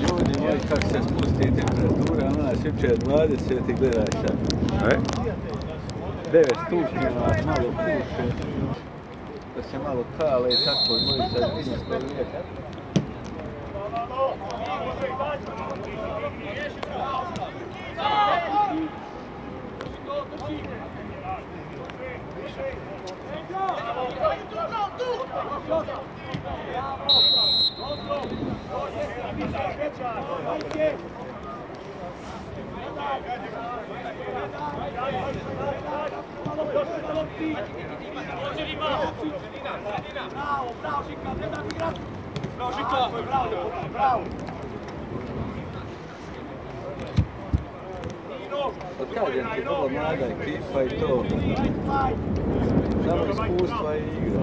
Ljudi moji, kako se spusti temperatura, nas jučer 20 i gledaj sad. 9 stupnjeva, malo puše, da se malo kale i tako dvojica izvinjsko lijeka. Od kažem ti, vrlo mlada ekipa i to, samo iskustva i igra.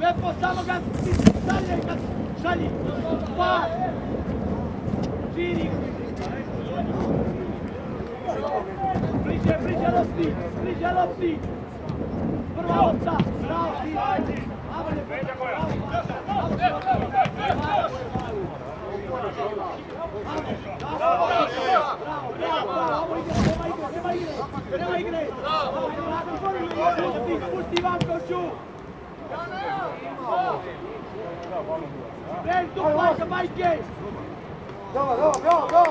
Lepo, samo ga šalji, pas, širi, bliže lopti, prva lopta, bravo, nema igre, pusti Ivanoviću. Vem tu, plaća majke! Go!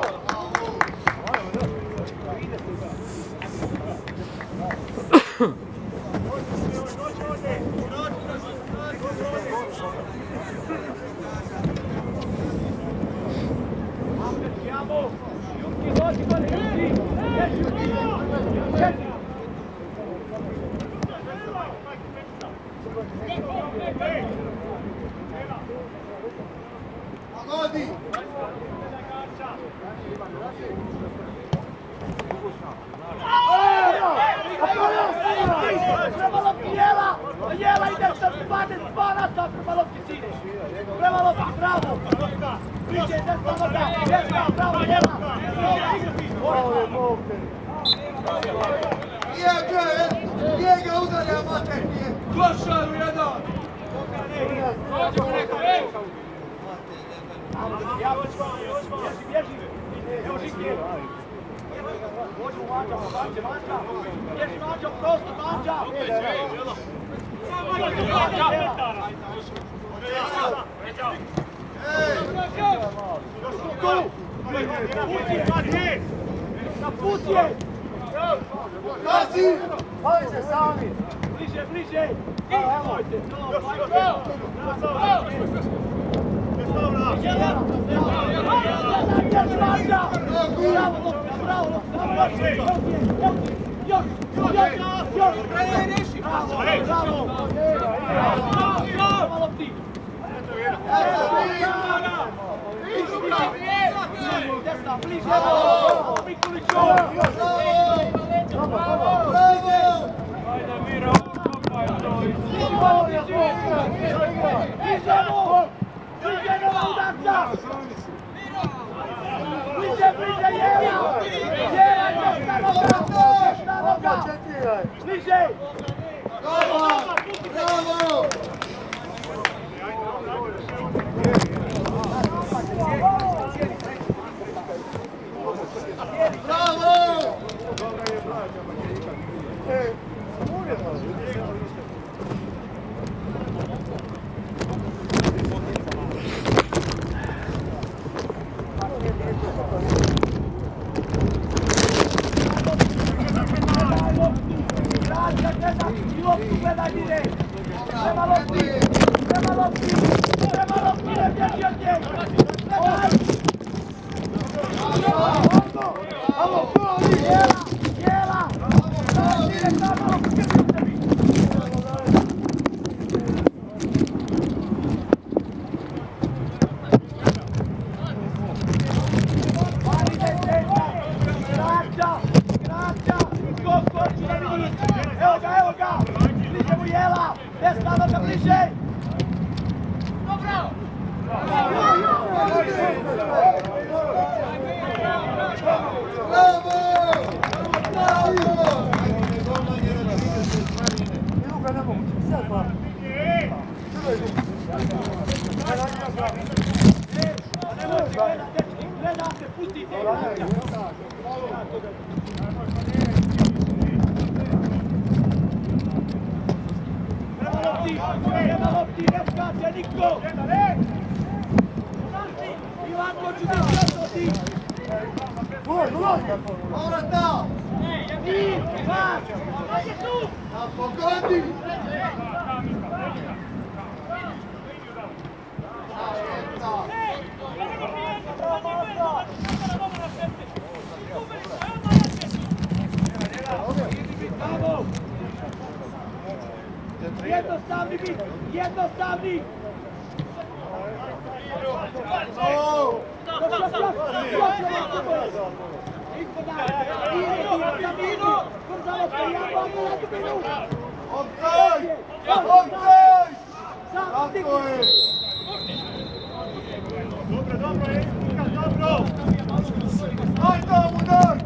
Juki, dođi gore, Juki! Agodi! Prema lopti Jela ide sa 22 nasa, prema lopti sine. Prema lopti, bravo! Priđe, desna noga, bravo Jela! Nije ga udarja mater, nije! Klošaru jedan! Bježi! Evo Žikije! Dođi u Manđa, bježi Manđa, prosto Manđa! Tu! Na put je! Kazi! Hoj se sami! Bliže! Nemojte! Bliže, Jela! Desna noga! Bliže! Bravo! jednostavni! Offside! Offside! Tako je! Dobro, dobro! Aj tamo, daj!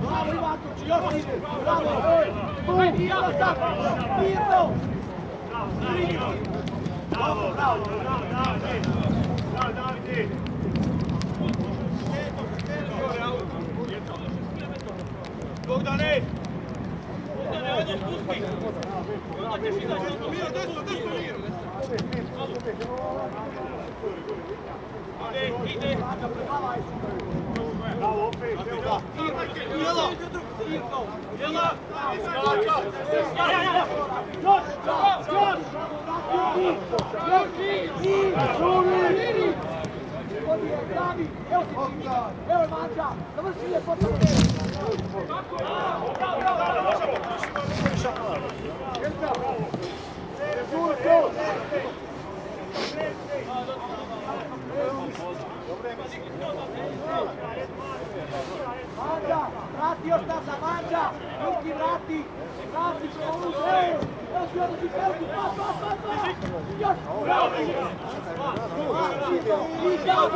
Bravo Ivanković, još ide, bravo! Tu, Mirno sad! Mirno! Bravo, bravo! Bogdane! Bogdane, odeš, pusti! Miro, desno, Miro! Ide! Bravo, opet, evo ga! Jelo! Jelo! Evo je Manđa, završi je potom. Manđa, vrati još nazad, Manđa, Luki vrati, vrati se ovu sve, još odnosi Pelku, pas, još, vrati, Ika,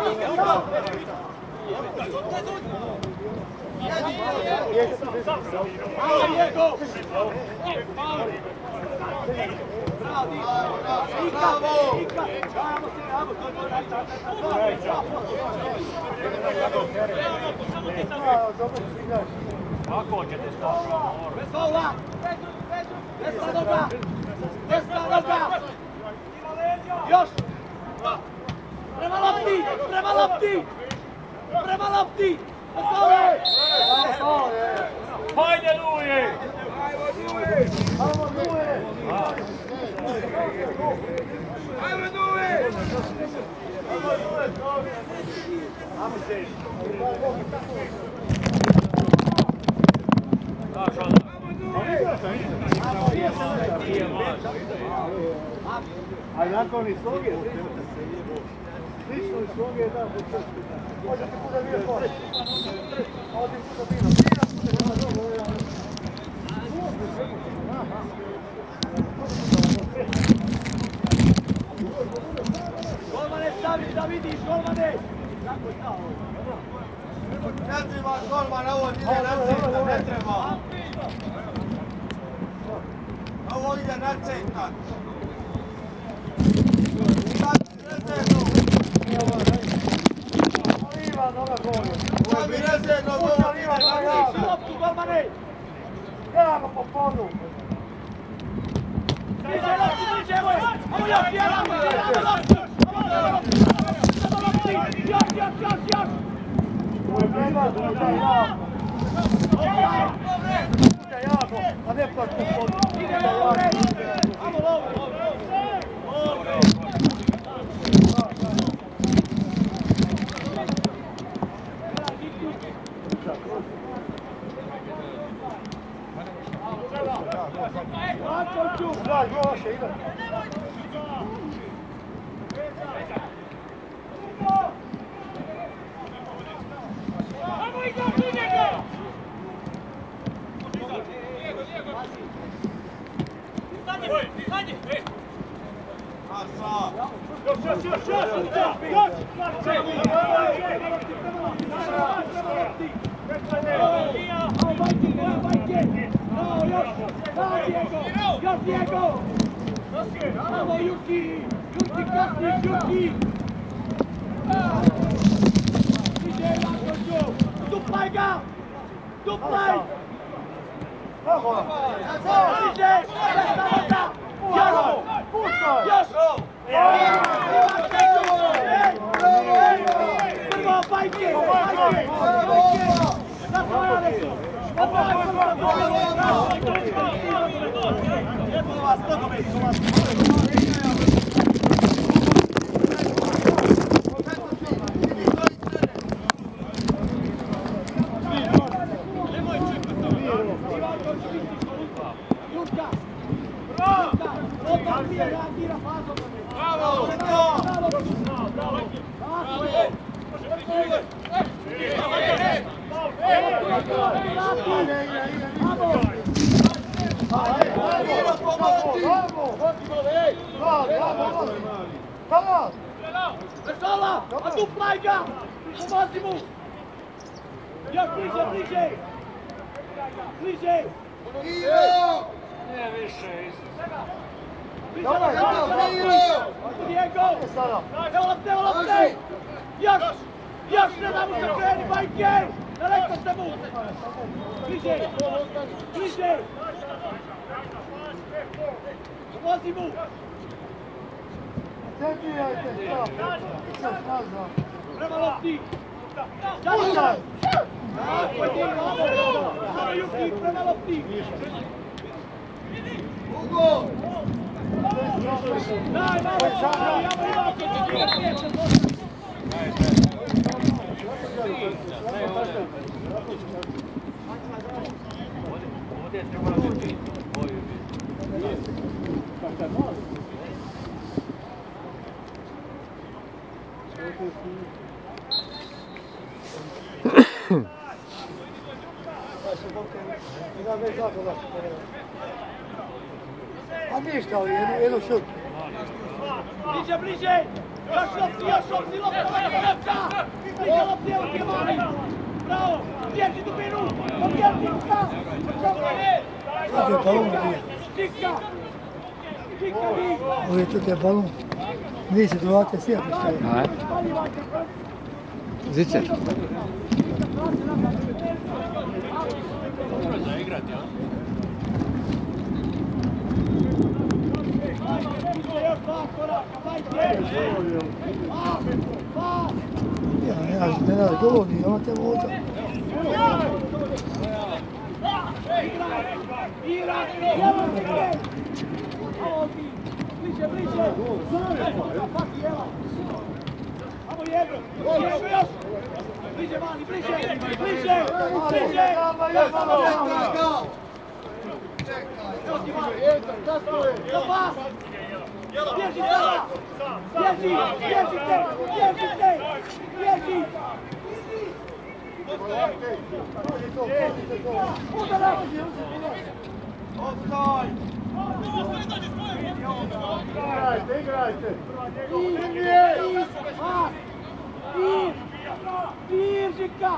Kako ćete staviti? bez faula, desna noga, još, prema lopti, bez faula! Hajde, Luje! A nakon i sloge, slično i sloge, da, može ti kuda nije pored. Ovdje kuda bina, Golmane staviš da vidiš, golmane! Kako je stao? ne treba golman, ovo ide na centar, ne treba. Ovo ide na centar. Stavi rezervno gol, ide na javu. Loptu, golmane! Evo po podu. Bliže loptu, bliže, evo je! Evo još jedan, loptu! Još! Ovo je prema, ovo je jako. Ide jako, a ne plaći po podu. Ide Lovre! Amo Lovre! Daj, Joše, ide. Još Diego! Bravo Juki! Juki kasni, Juki! Ide Ivankoviću! Duplaj ga! Duplaj! Ide! Desna noga! Još! Još! Ivankoviću! Prvo majke! Zatvarali su! Lijepo vas, nogomet, Vesola, a duplaj ga! Pomozi mu! Još bliže, bliže! Bliže! Ne više. Diego! Evo lopte, evo lopte! Još! Još ne da mu se kreni, majke! Daleko ste mu! Bliže! Bliže! Pomozi mu! Prema lopti! Puštaj! Samo Juki, prema lopti! Hugo! Daj, A ništa, ali jedno šut. Bliže, bliže! Još lopti, lopta! Bliže lopti, evo ti mali! Bravo! Bježi dubinu! Pobježi Tika! To je balon nije. Tika! Tika vi! Ovo je to je balon. Vi se dovate sjeti što je. Zicer. Ja ne radi govori, ona te voda. Bliže, bliže! Amo jedno! Bliže mali, bliže! Bliže! Bliže! Za pas! Bježi sada! Bježi! Bježite! Bježite! Bježi! Udara! Offside! Igrajte! Ir, Žika!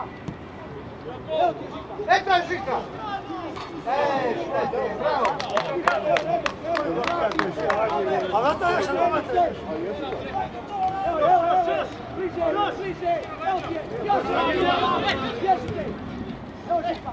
Eto je Žika! Bravo! A na to još nemate! Evo, bliže, bliže! Evo ti je! Još! Bježite! Evo Žika!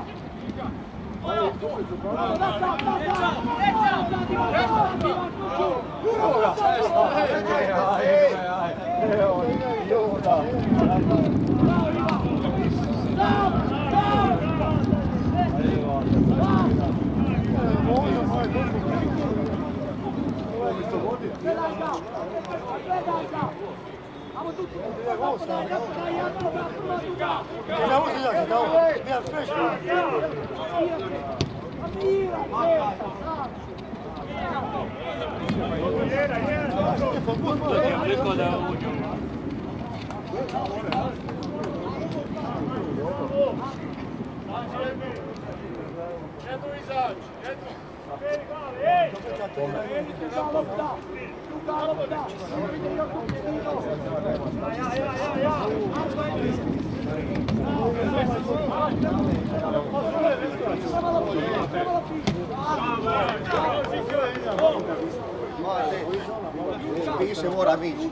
Piše mora mići.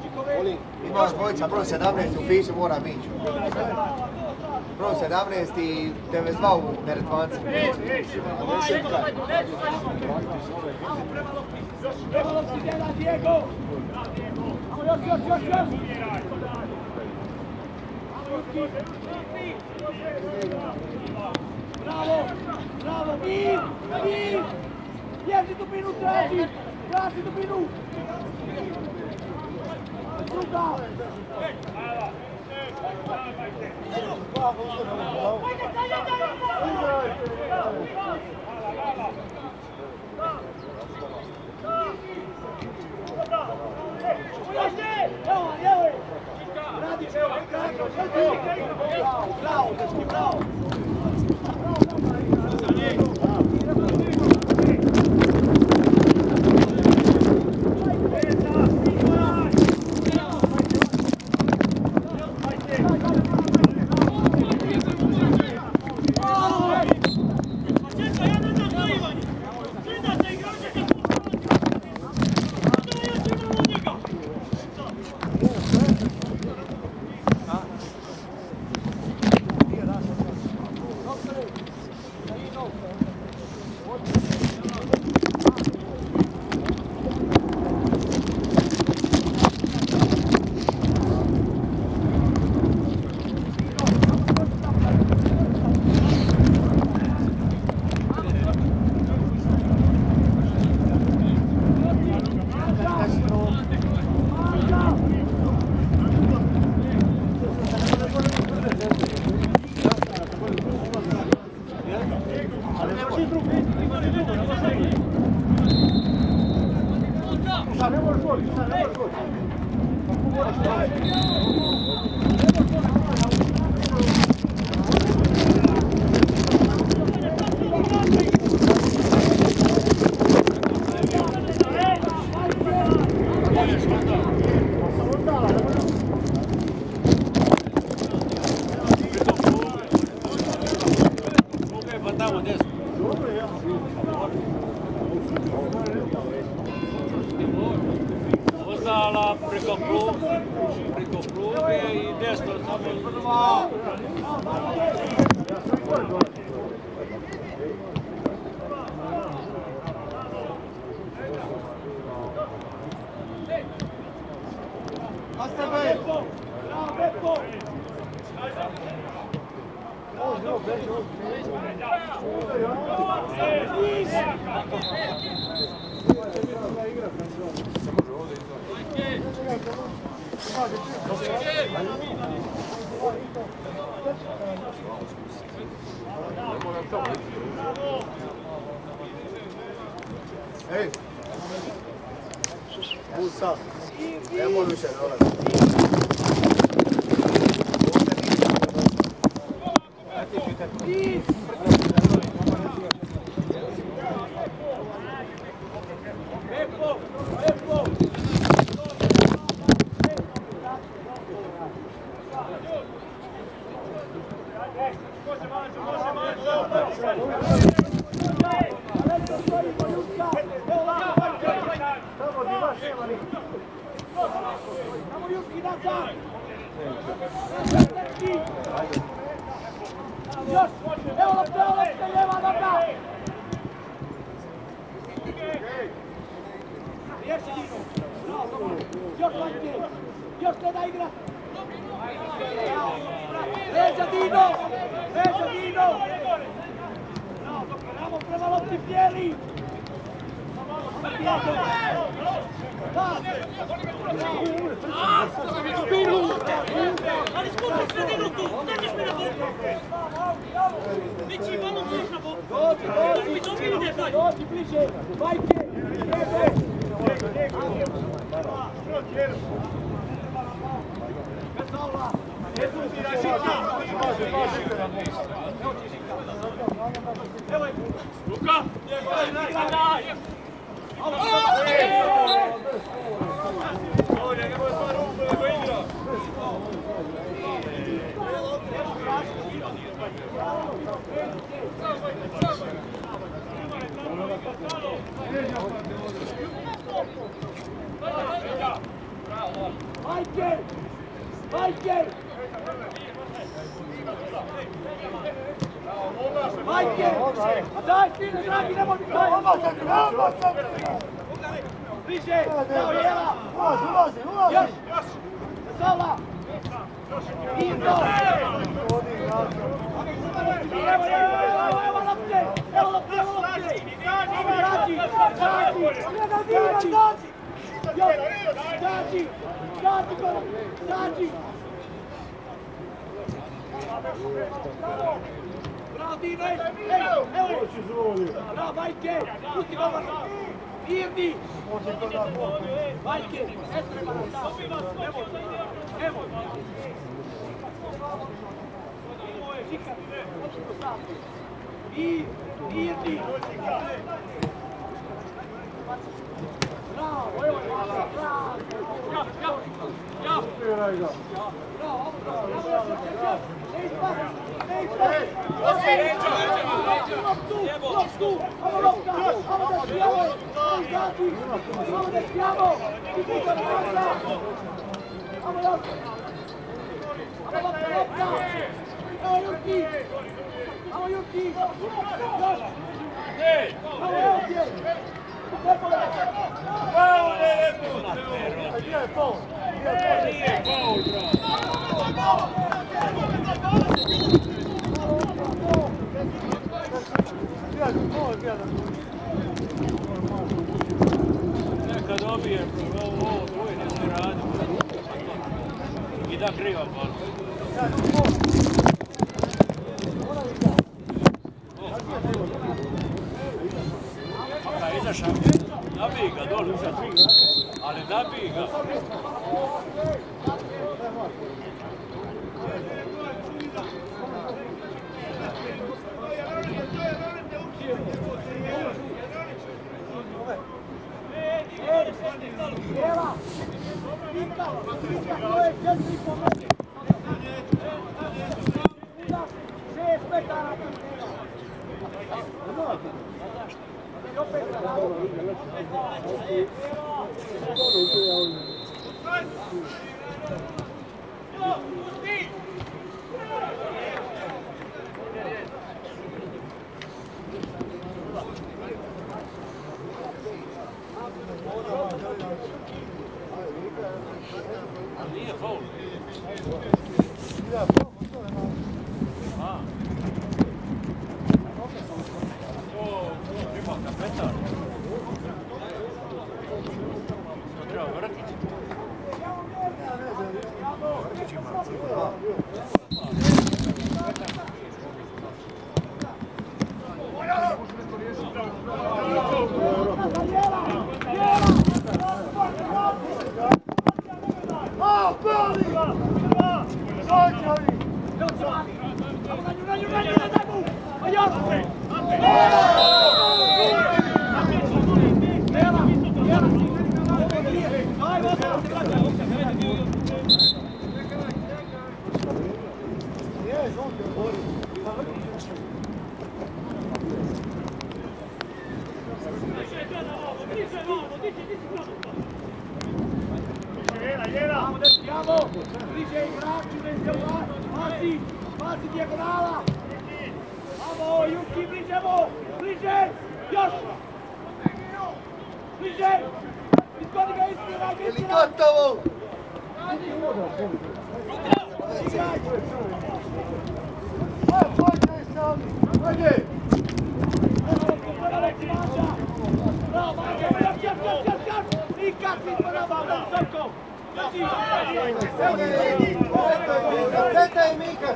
Imaš dvojica broj 17, upiši mora mići. Broj 17 i 92 u Neretvanci. Prema lopti, Diego! Amo još! Bravo, bravo, mir, mir! Bježi dubinu, traži dubinu! Druga! Bravo, dečki, bravo! Ostala preko pruge i desno samo dva. Ej! Musa! Nemoj više dolaziti. Još ne da igra! Veća Dino! Veća Dino! Bravo, prema lopti Pjeri! Ali skupaj sredinu tu, nećeš me na boku. Mići, malo možeš na boku. Dođi bliže, Vajke! Luka! Vajke! Vajke! Vajke! A daj, sine, dragi, nemoj mi to! Bliže! Bravo, Jela! Ulazi! Još! Zasavla! Ingo! Evo lopte! Evo lopte! Bravo Dino, evo! Bravo Majke! Pusti ga vrlo! Irni! Majke! Ne treba nam tamo! Evo! Čikaj! Irni! Bravo, evo je vaša, bravo! Neka dobije, ovo dvoje ne se radi. I da kriva pala. Da izašao, nabij ga dole, ali nabij ga. Nije faul. Ima kapetan. Treba vrtić. Pazi dijagonala! Amo, Juki, bliže! Još! Bliže! Izgodi ga istina! Ili gotovo! Ajde! Bravo, Mađe! I kad si prava, Srko! Peta je Mika!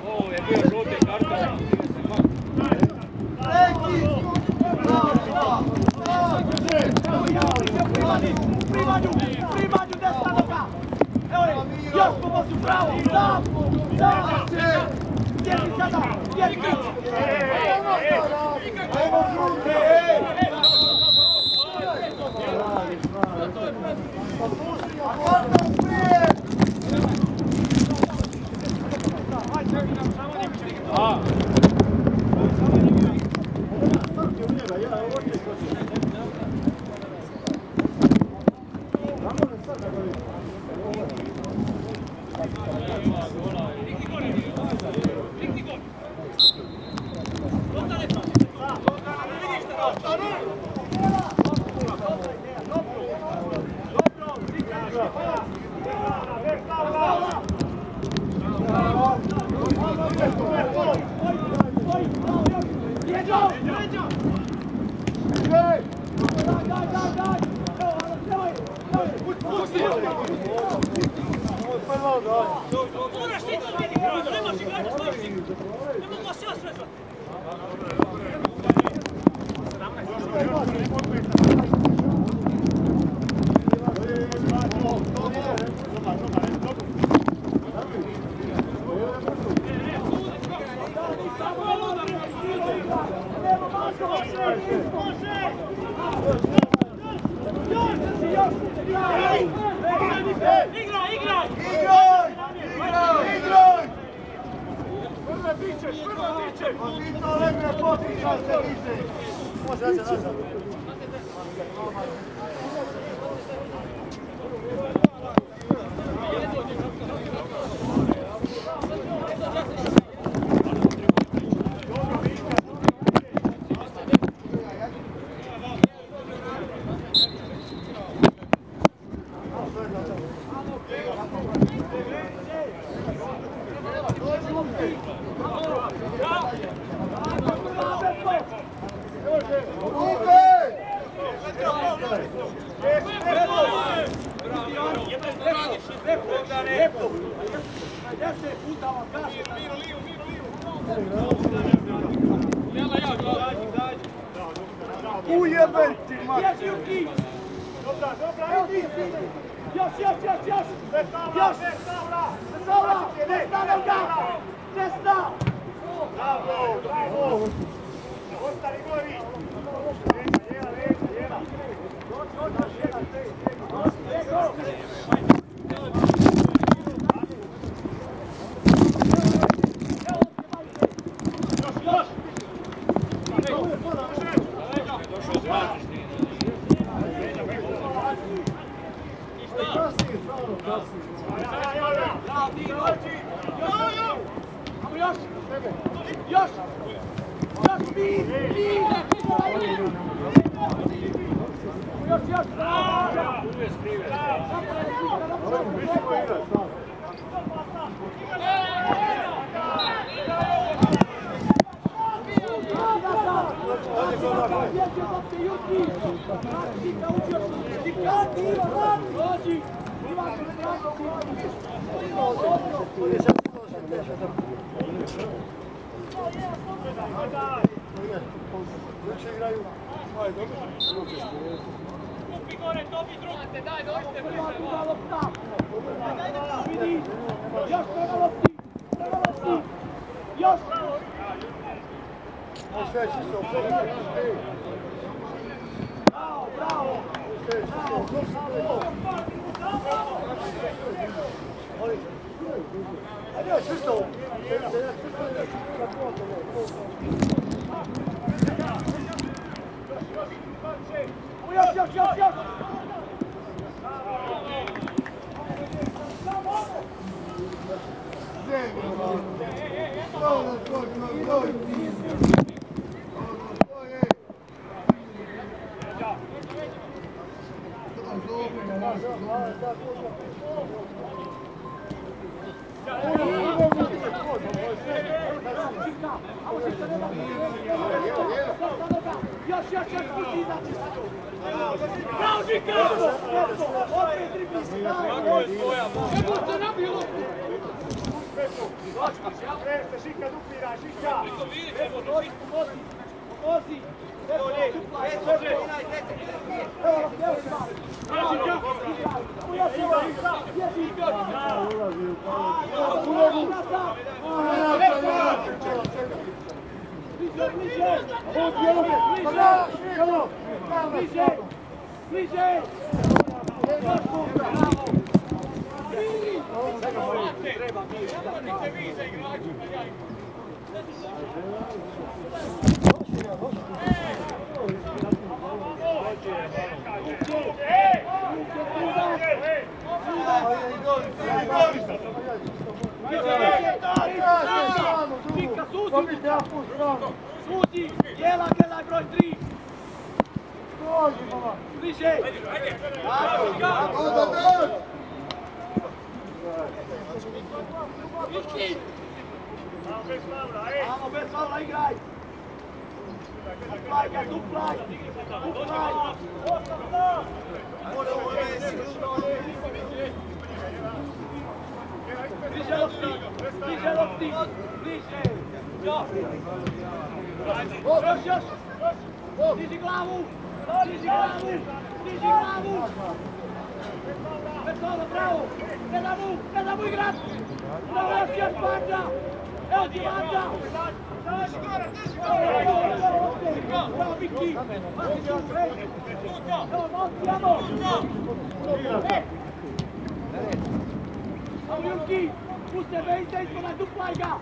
Ovo je bio primanju, desna noga. Evo je, još pomoću, bravo, da, sjeti sada, sjeti. Ajmo žuti, Moraš ti to vidi, ne možeš igrati s lošim. Ne mogu vas ja sve zvati. vozi. Evo Suzi, Jela, gledaj broj 3. Bliže. Amo, bez faula, igraj. Duplaj. Bliže lopti. Bliže. Još. Diži glavu. Bez bravo. Ne da mu igrat. Bravo, još Banda. Evo ti Banda. Bravo, Miki. Evo, Julki. Puste Bejza ispod duplaj ga.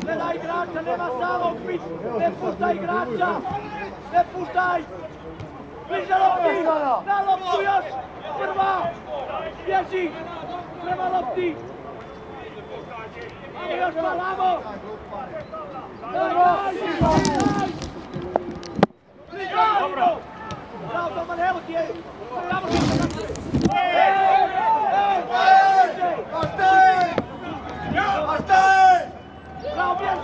Gledaj igrača, nema samog bit, ne puštaj igrača, ne puštaj, bliže lopti, na loptu još, prva, bježi, prema lopti, još malamo, daj, bravo Doman, evo ti je, bravo Bravo, bježi!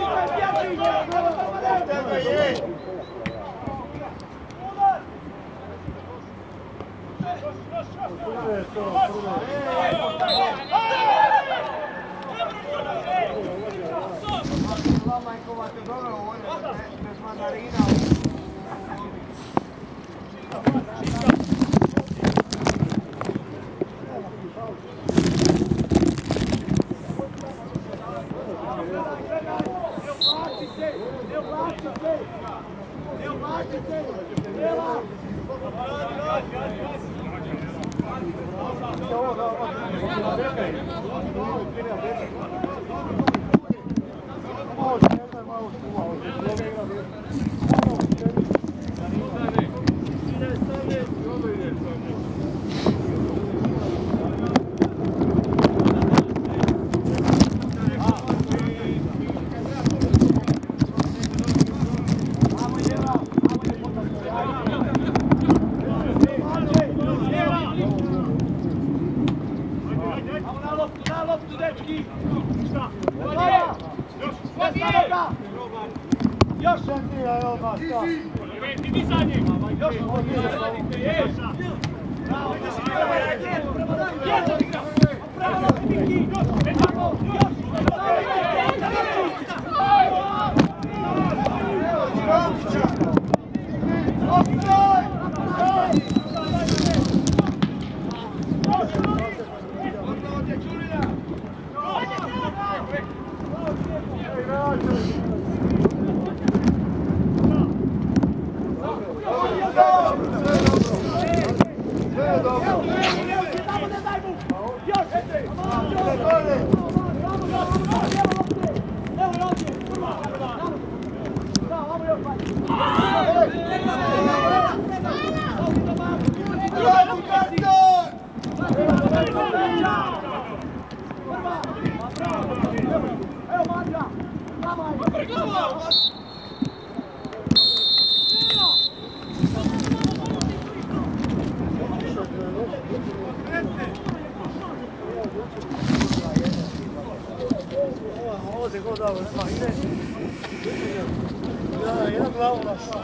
glavu na šal.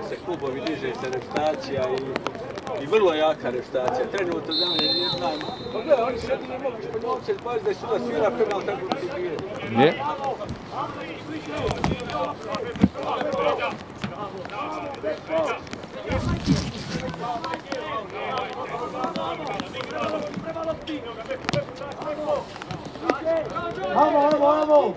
Se klubovi diže se reputacija i vrlo jaka reputacija. Trenutno za mene ne znam. Pa gledaj, oni su jedini mogli Španjolce izbaviti da je suda svira penal tako da su bili. Ne? Amo!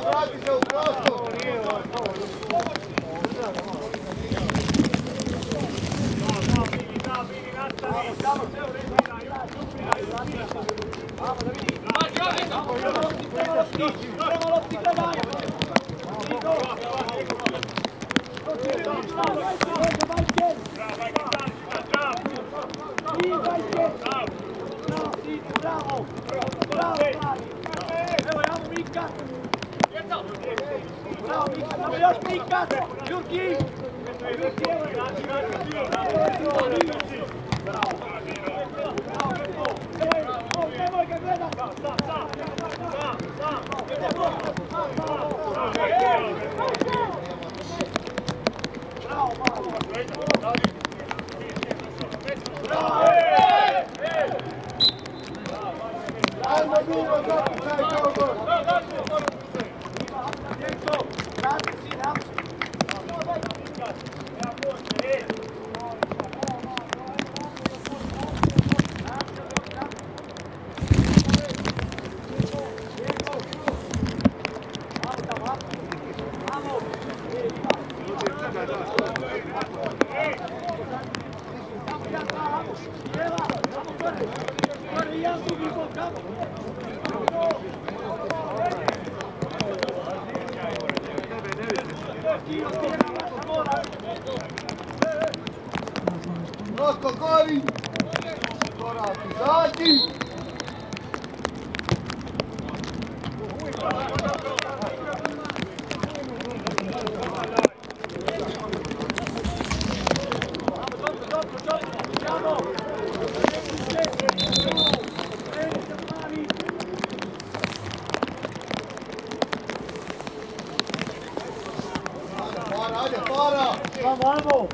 Vrati se u prostor! Rotko gori! Korak izađi! Ajde, para! Vamo!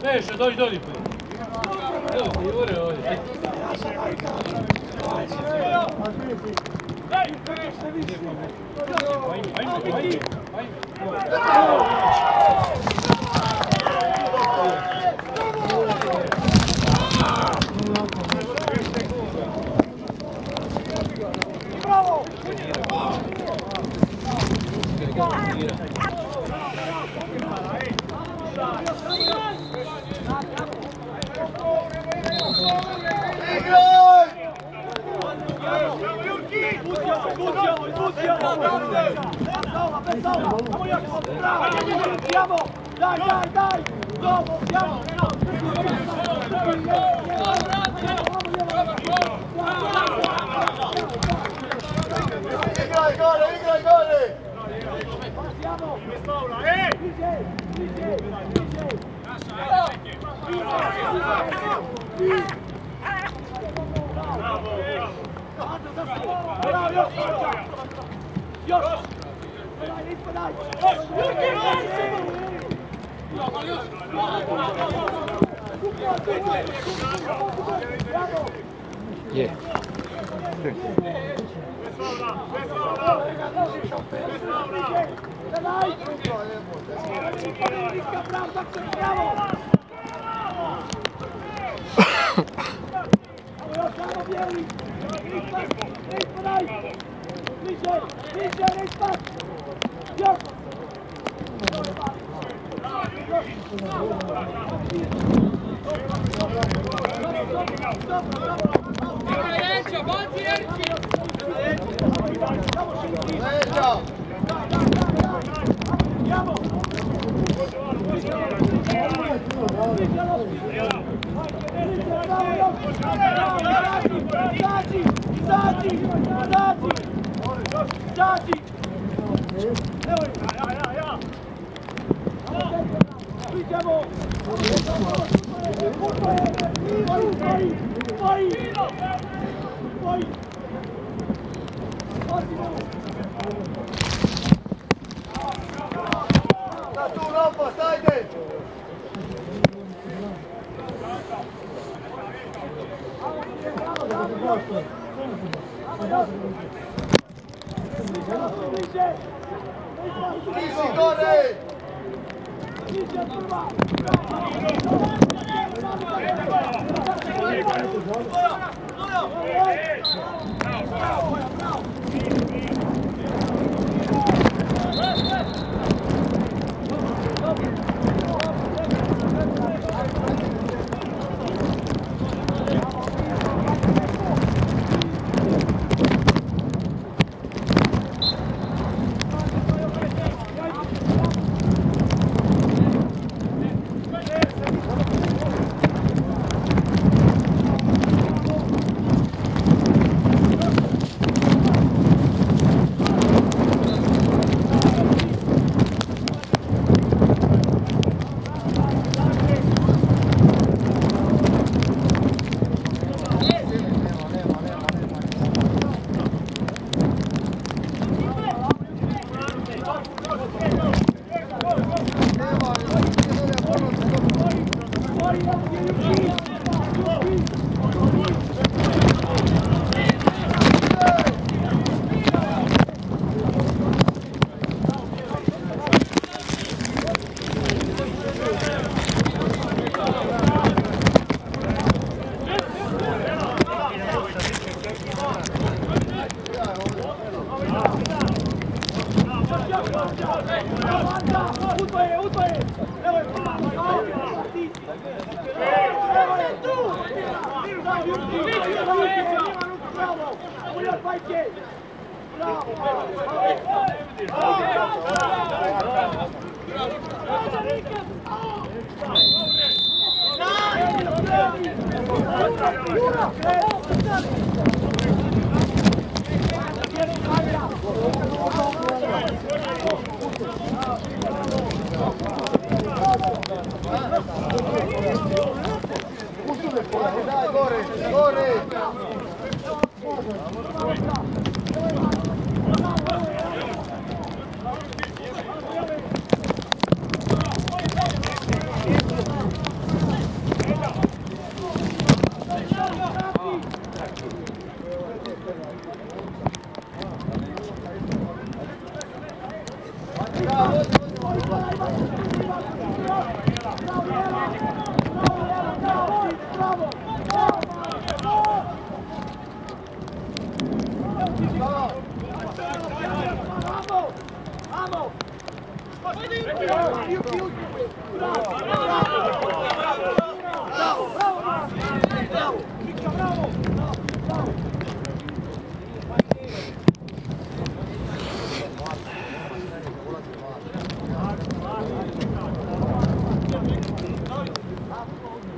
Neša, dođi dolje. Dođi, Jure ovdje.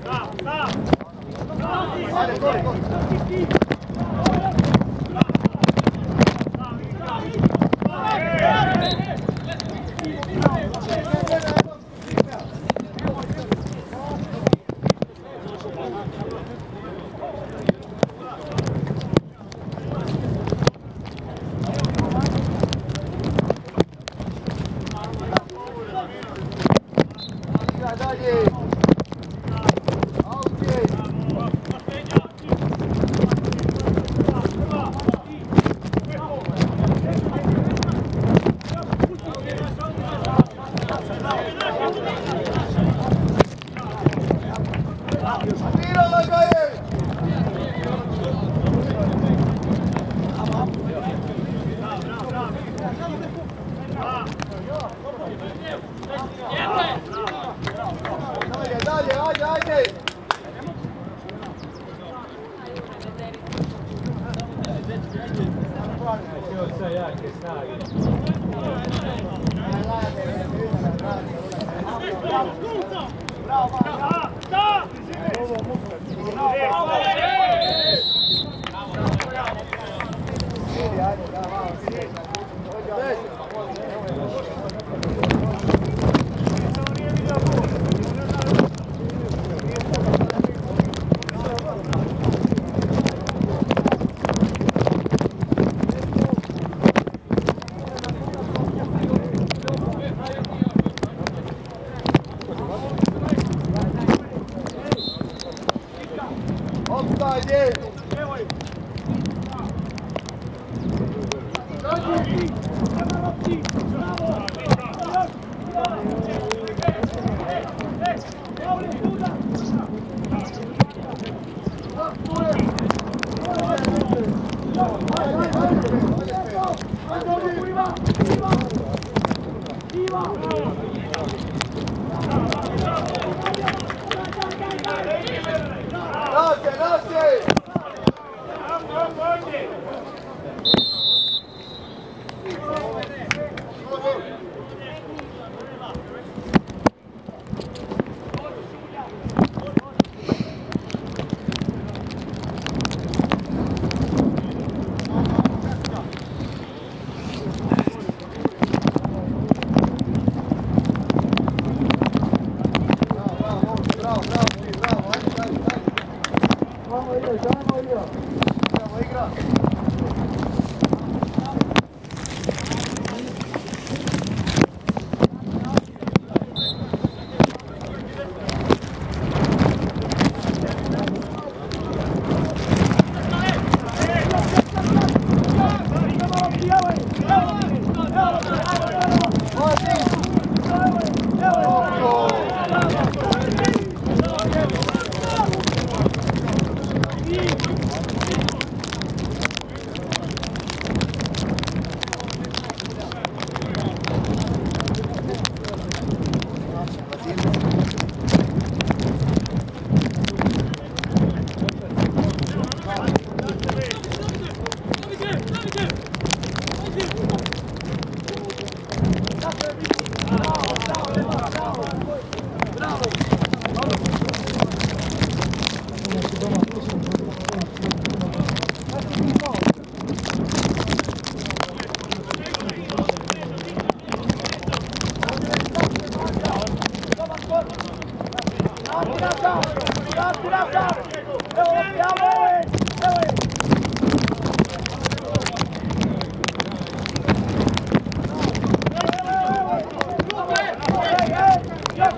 Ajde,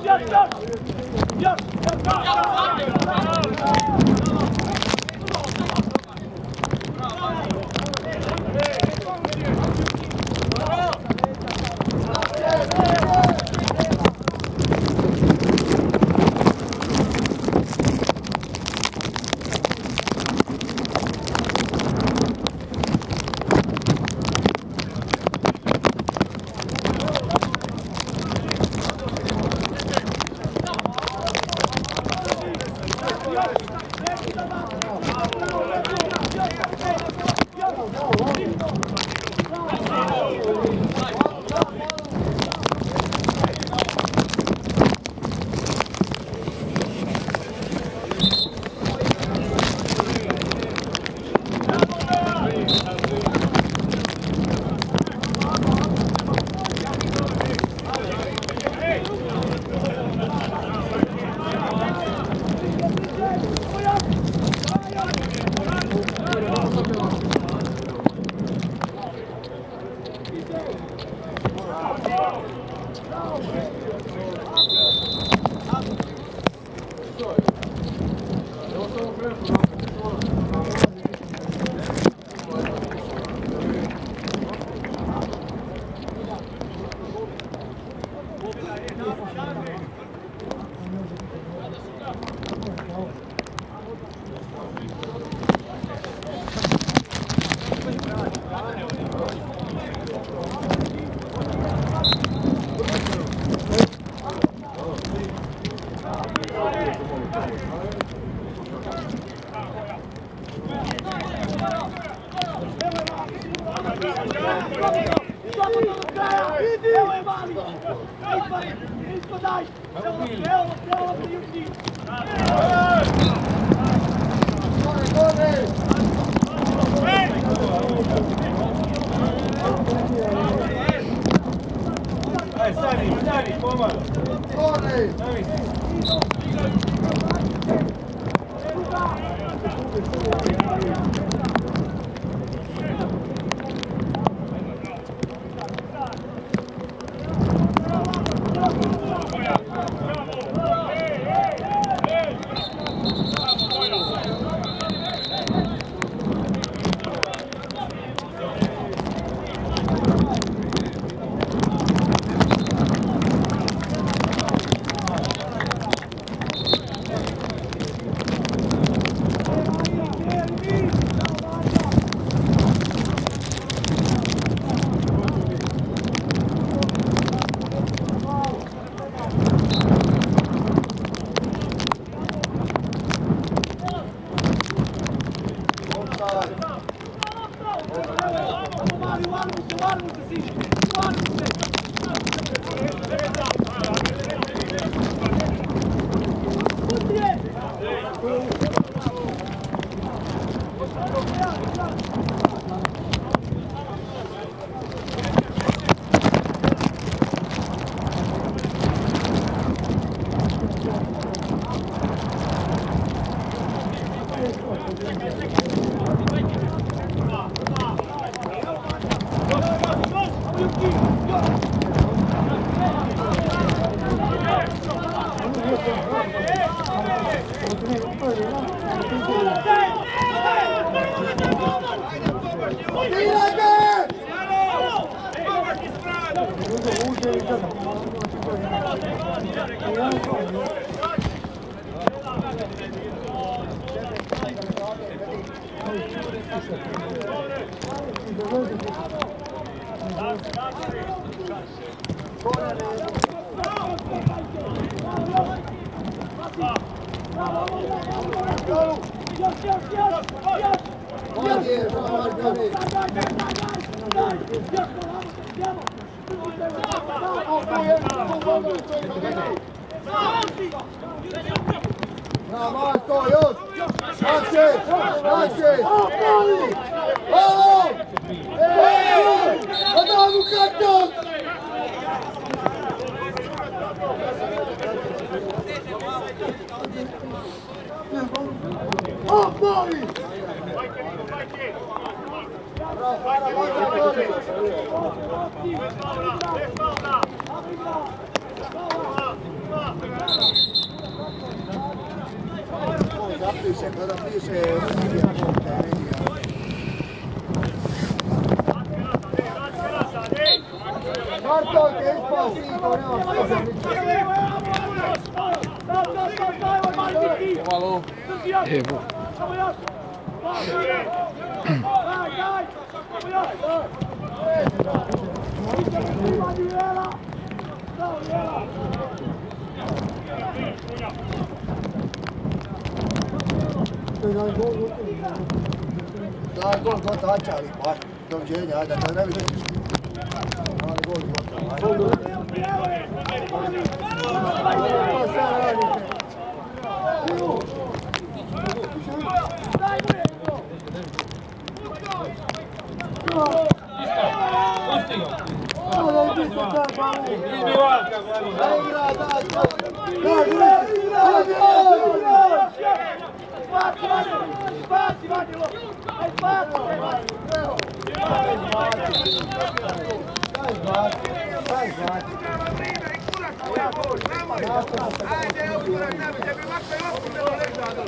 gori, gori. Dai, gol contra Čali, pa. Doviđenja, ajde, da ne vidim. Ali gol contra. Ajde, utorak, tebi makro i ovako treba ležati.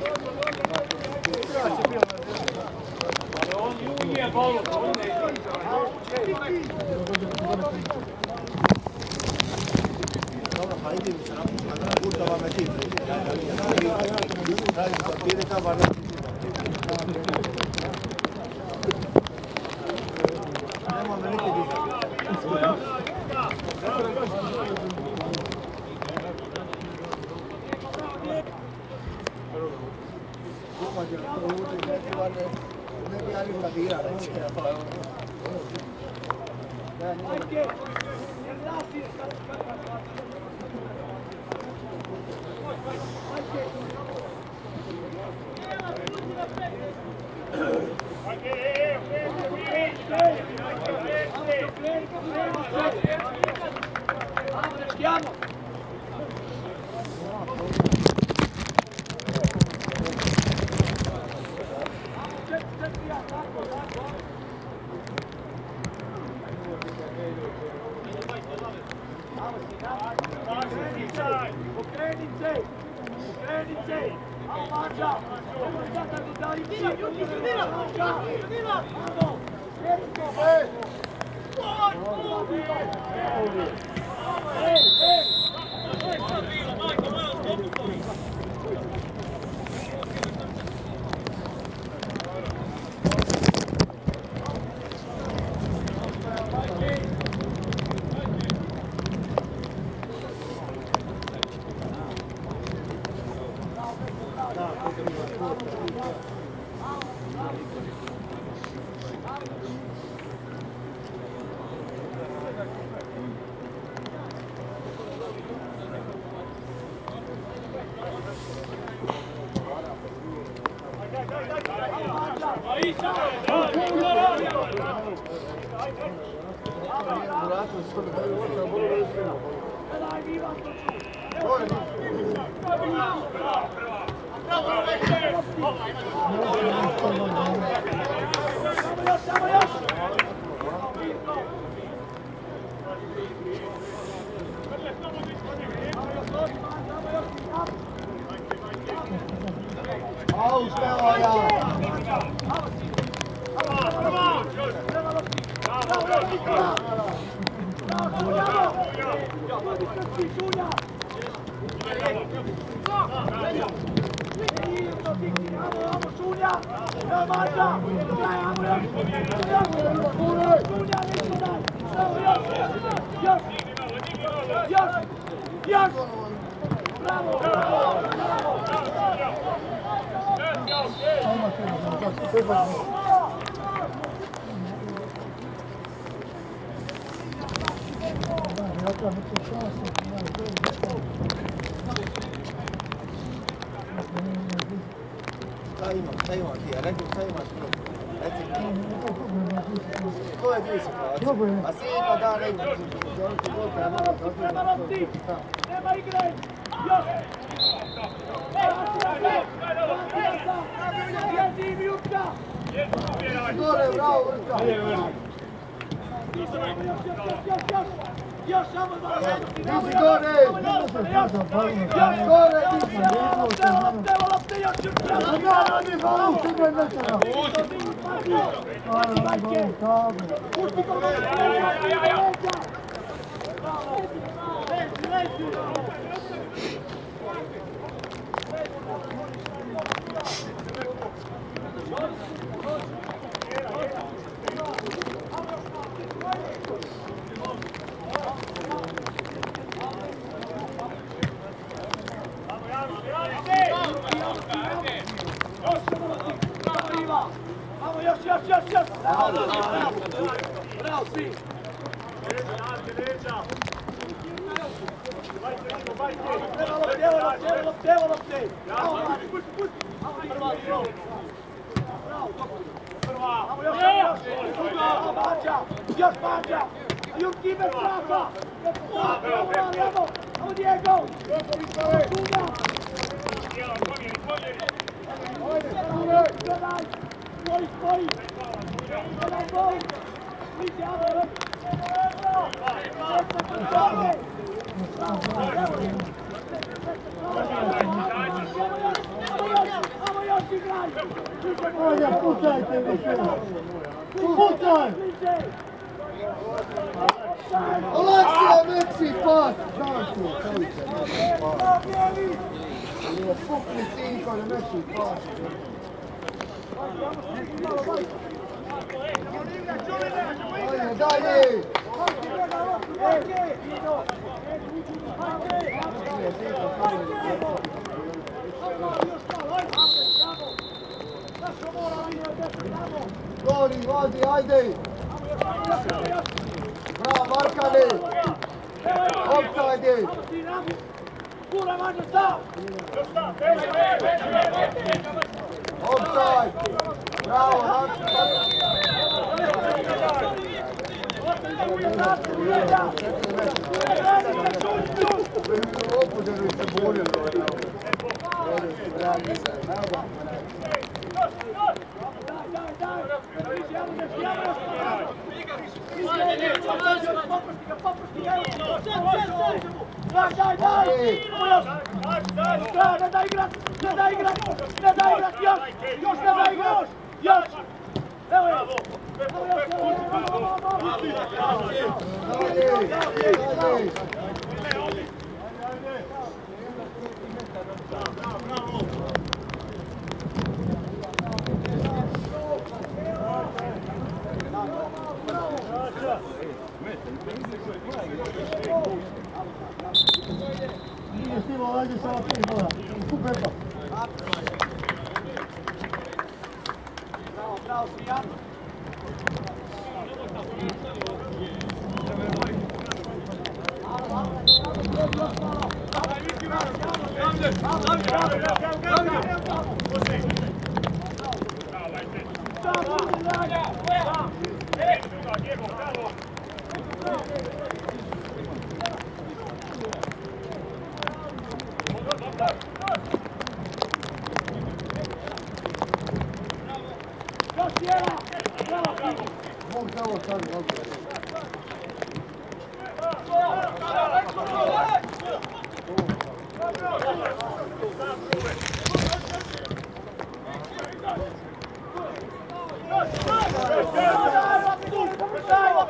Ali on nije bolu, on ne Dobro, pa idem se na puta vam je ti. Daj mi papire tamo, bar nema me niti dizati. Ne bi ja ništa dira, reći. Šta imam ti? Reci šta imaš tu? Reci mi. To je dvije situacije. A sjedno da ne Nema igre! Još! Jedi Milka! Gore, bravo, Vrka! Još samo malo! Nisi gore! Gore, Lopte, još! Pušti ko Još! Bravo, svi! Evo lopte! Još Bađa! Juki bez straha! Evo Diego! Gledaj! Stoji! Gledaj gol! Bliže, Avo! Ajde, pucajte više! Pucaj! Olaksija, Meksi, pas! Znaš tu, čovječe. Nije pukni sinko, ne Meksi, pas. Ajde, dalje! Gori, vodi, ajde! Bravo, Markane! Offside! Kura, mađo, stav! Offside! Bravo, Markane! Opođeno se bolilo. Dragi se, nije stima, ajde sama prvi mora. Kupeta. Bravo, bravo, Svijan. Mogu samo staviti ovdje.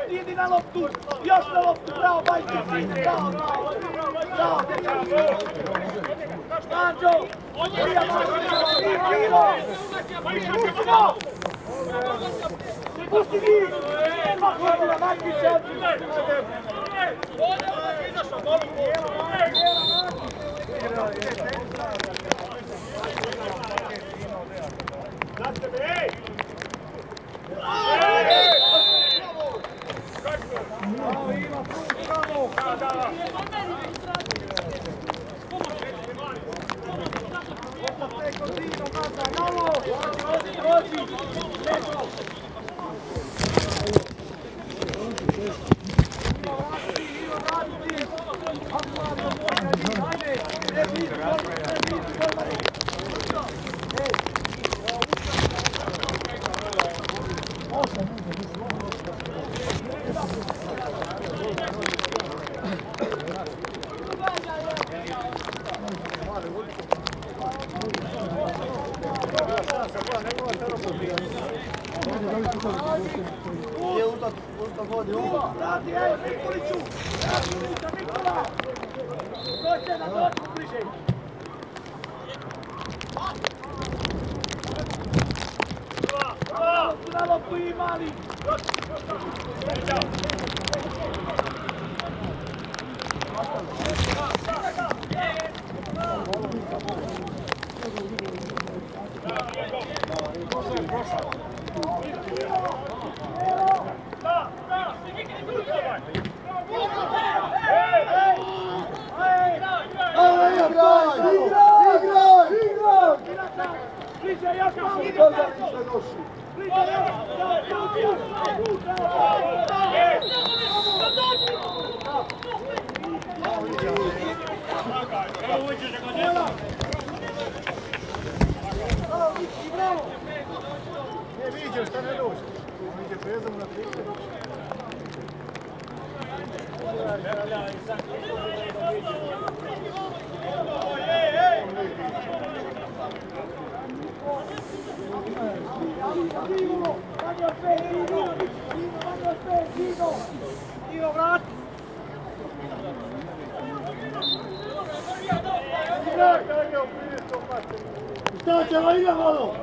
Idi na loptu, još na loptu, bravo, bajke, bravo, bravo, bravo, Anđo, prija, pustimo, pusti vi, godina, makni se od Gdje u to vodi uva? Radi, ej, Nikoliću! Nikola! Dođe na dođu bliže! Bravo, tu na loptu i mali! Bliže, još malo! Bliže, Ne viđeš, šta ne dođe? Viđe prezom na prije. Šta će va igra malo?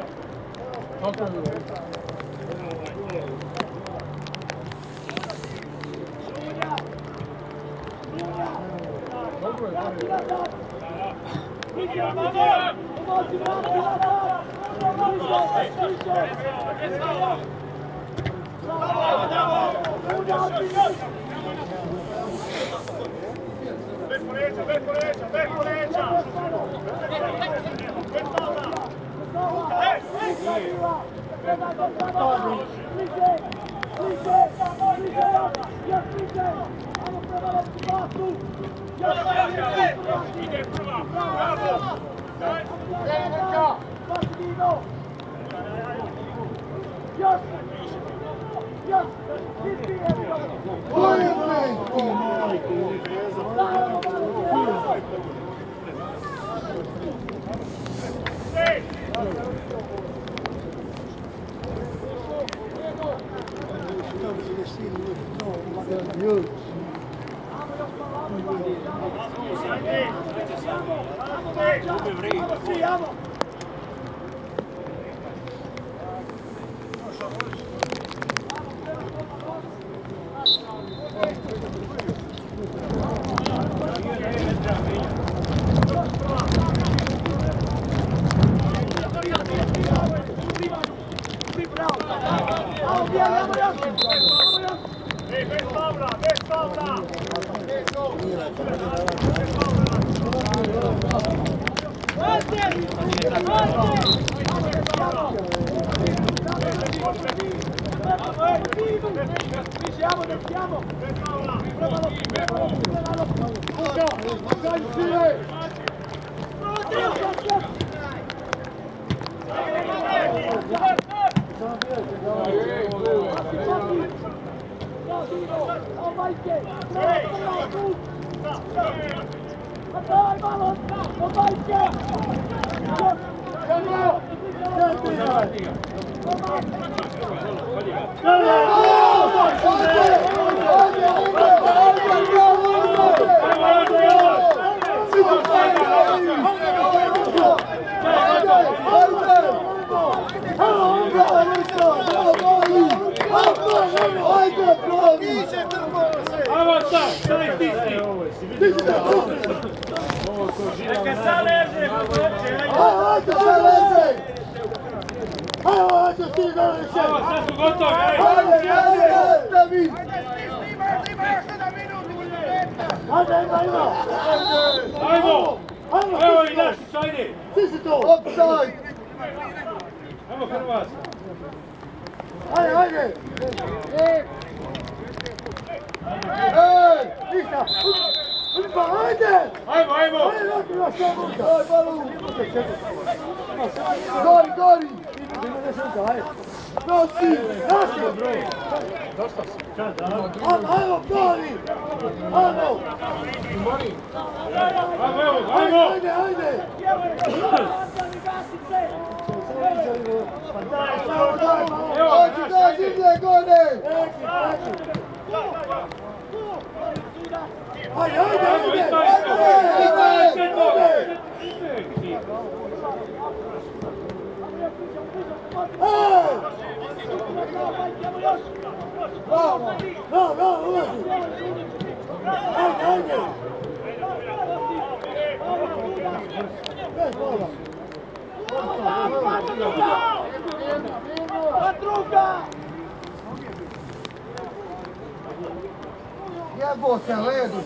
Jebote, ledu!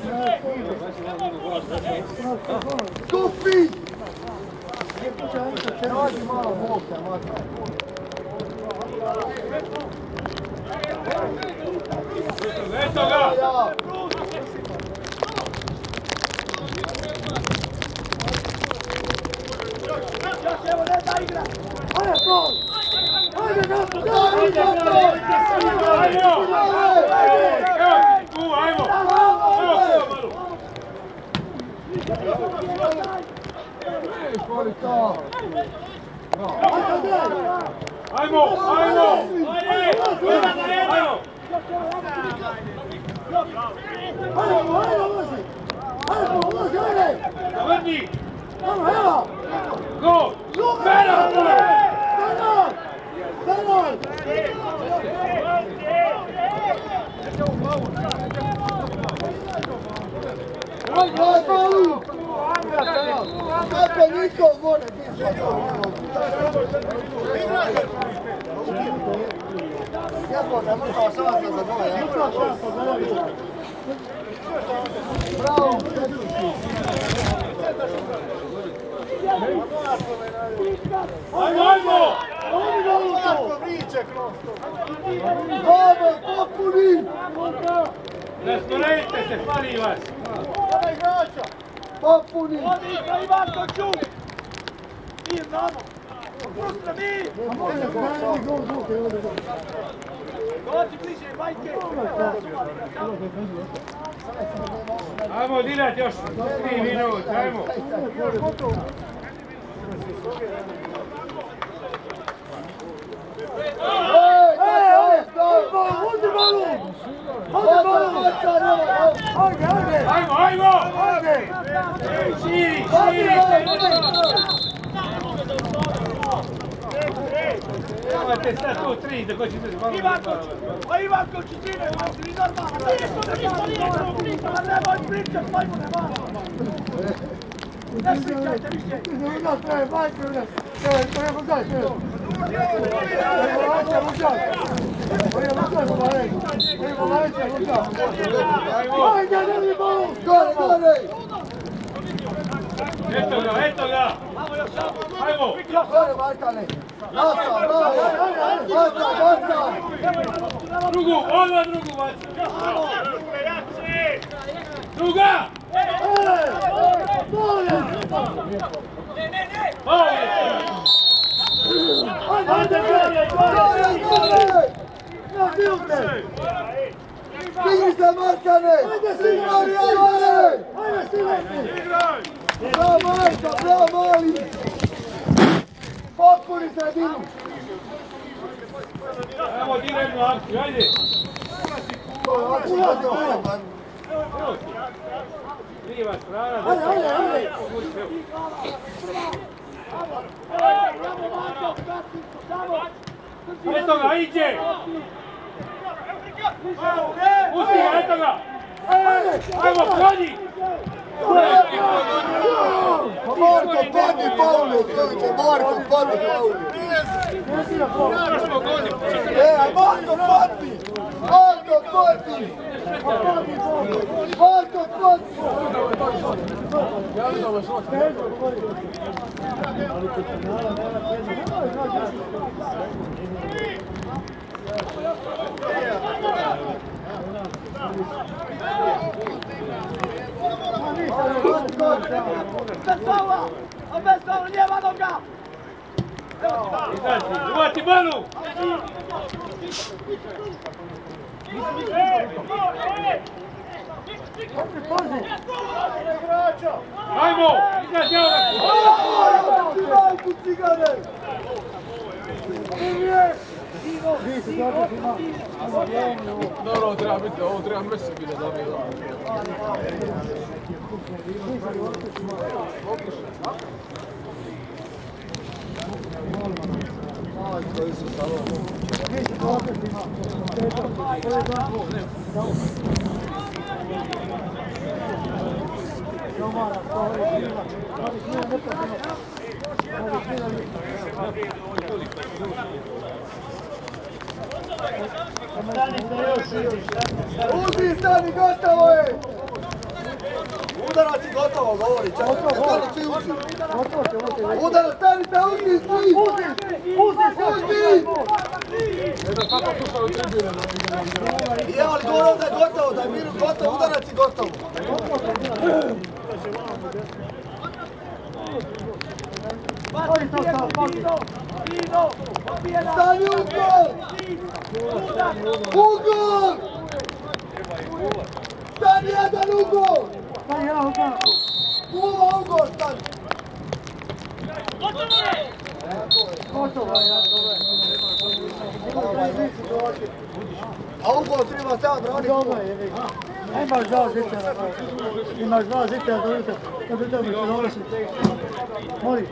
Stupi! Radi malo boksa, matka. Eto ga! Evo, ne da igra! Ajde, gol! Ajde, Ajmo! Koliko? Ajmo! Ajmo! Vrni! Go! Kako niko more biti Jako ne možda šansa za gole, ja? Bravo! Ajmo, ajmo! Kako vriče kroz to. Dobro, popuni! Rasporedite se, fali vas! Daj igrača. Popuni! Odi igra Ivanko Čuk! Mi znamo! Pustre mi! Dođi bliže, Vajke! Ajmo odigrati još 3 minuta, ajmo! Ajmo, ajmo! Širi, širi! Imate sad tu 3, da hoćete malo... Ivanko Čučine, li normalno! Nemoj pričat, majmune, malo! Ne pričajte više! Eto ga, eto ga! Ajmo! Gore, Markane! Nasa, bravo! Baca! Drugu, odmah drugu baci! Druga! Stigni se, Markane! Bravo, Marka, bravo, mali! Potpuni sredinu! Ajmo, diraj jednu akciju, ajde! Kriva strana, eto ga, iđe! Pusti ga, eto ga! Ajmo, kloni! Marko, padni faulu! Marko, padni faulu! Marko, padni! Marko, padni! Marko, padni! Bez faula! A bez faula, lijeva noga! Uvati balu! Ajmo! Izađi ovdje! Majku cigare! Dobro, ovo treba Messi biti da bi Uzi, stani, gotovo je! Udarac i gotovo, govori, čekaj, stani svi uzi! Udarac, stanite, uzi, svi! Uzi! I evo li govorio da je gotovo, da je Miru gotovo, udarac i gotovo! Stani u gol! U gol! Stani jedan u gol! U gol, stani! Gotovo je! Gotovo je, ja to je. A ovo treba sad braniti. Dobro je, vidi. Imaš dva zičara. Imaš dva zičara do jutra. Da bi to mi se donosi. Moli.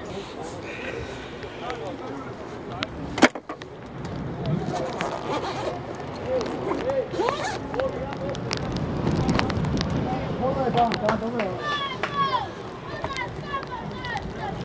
Ovo je dan, dobro je.